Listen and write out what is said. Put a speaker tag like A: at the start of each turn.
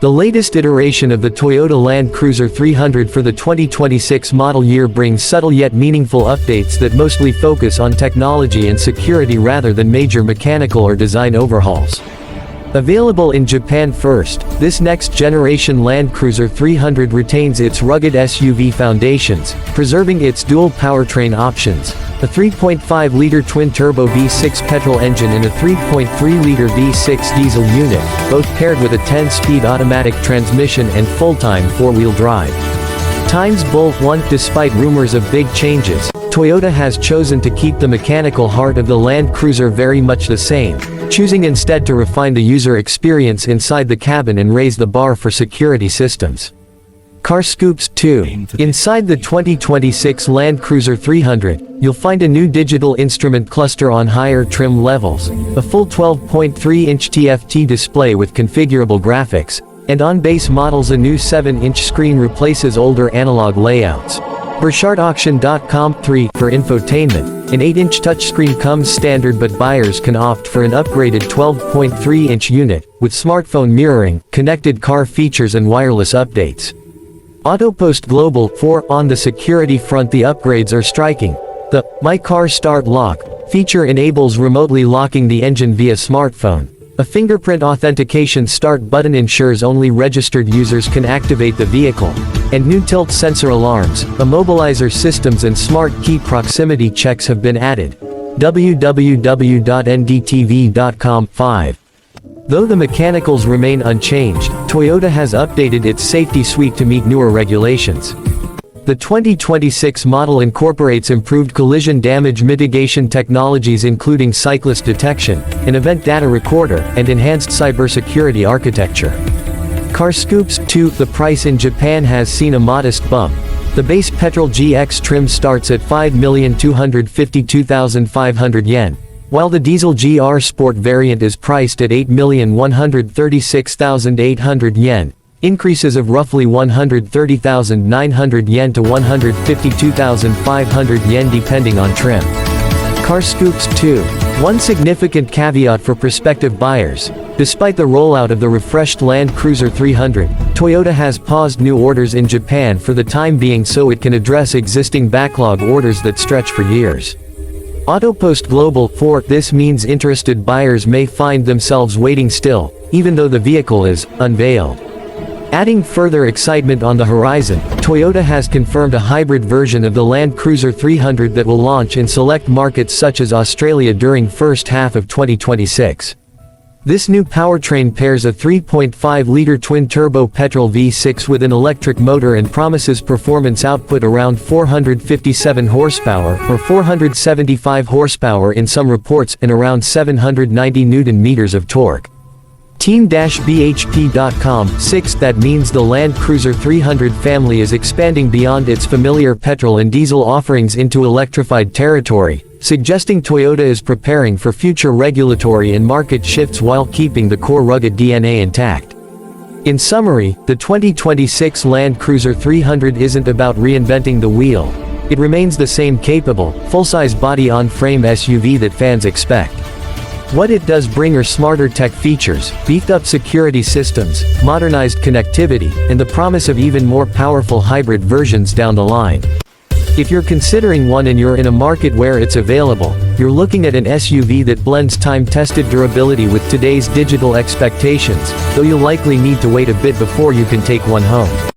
A: The latest iteration of the Toyota Land Cruiser 300 for the 2026 model year brings subtle yet meaningful updates that mostly focus on technology and security rather than major mechanical or design overhauls. Available in Japan first, this next-generation Land Cruiser 300 retains its rugged SUV foundations, preserving its dual powertrain options, a 3.5-liter twin-turbo V6 petrol engine and a 3.3-liter V6 diesel unit, both paired with a 10-speed automatic transmission and full-time four-wheel drive. Times both one. Despite rumors of big changes, Toyota has chosen to keep the mechanical heart of the Land Cruiser very much the same, choosing instead to refine the user experience inside the cabin and raise the bar for security systems. Carscoops 2. Inside the 2026 Land Cruiser 300, you'll find a new digital instrument cluster on higher trim levels, a full 12.3-inch TFT display with configurable graphics, and on base models a new 7-inch screen replaces older analog layouts. Burchartauction.com 3. For infotainment, an 8-inch touchscreen comes standard, but buyers can opt for an upgraded 12.3-inch unit, with smartphone mirroring, connected car features and wireless updates. Autopost Global 4. On the security front, the upgrades are striking. The My Car Start Lock feature enables remotely locking the engine via smartphone. A fingerprint authentication start button ensures only registered users can activate the vehicle, and new tilt sensor alarms, immobilizer systems and smart key proximity checks have been added. www.ndtv.com 5. Though the mechanicals remain unchanged, Toyota has updated its safety suite to meet newer regulations. The 2026 model incorporates improved collision damage mitigation technologies including cyclist detection, an event data recorder, and enhanced cybersecurity architecture. Carscoops 2. The price in Japan has seen a modest bump. The base petrol GX trim starts at 5,252,500 yen, while the diesel GR Sport variant is priced at 8,136,800 yen. Increases of roughly 130,900 yen to 152,500 yen depending on trim. Carscoops 2. One significant caveat for prospective buyers. Despite the rollout of the refreshed Land Cruiser 300, Toyota has paused new orders in Japan for the time being so it can address existing backlog orders that stretch for years. Autopost Global 4. This means interested buyers may find themselves waiting still, even though the vehicle is unveiled. Adding further excitement on the horizon, Toyota has confirmed a hybrid version of the Land Cruiser 300 that will launch in select markets such as Australia during first half of 2026. This new powertrain pairs a 3.5-liter twin-turbo petrol V6 with an electric motor and promises performance output around 457 horsepower or 475 horsepower in some reports and around 790 Nm of torque. Team-BHP.com 6. That means the Land Cruiser 300 family is expanding beyond its familiar petrol and diesel offerings into electrified territory, suggesting Toyota is preparing for future regulatory and market shifts while keeping the core rugged DNA intact. In summary, the 2026 Land Cruiser 300 isn't about reinventing the wheel. It remains the same capable, full-size body-on-frame SUV that fans expect. What it does bring are smarter tech features, beefed-up security systems, modernized connectivity, and the promise of even more powerful hybrid versions down the line. If you're considering one and you're in a market where it's available, you're looking at an SUV that blends time-tested durability with today's digital expectations, though you'll likely need to wait a bit before you can take one home.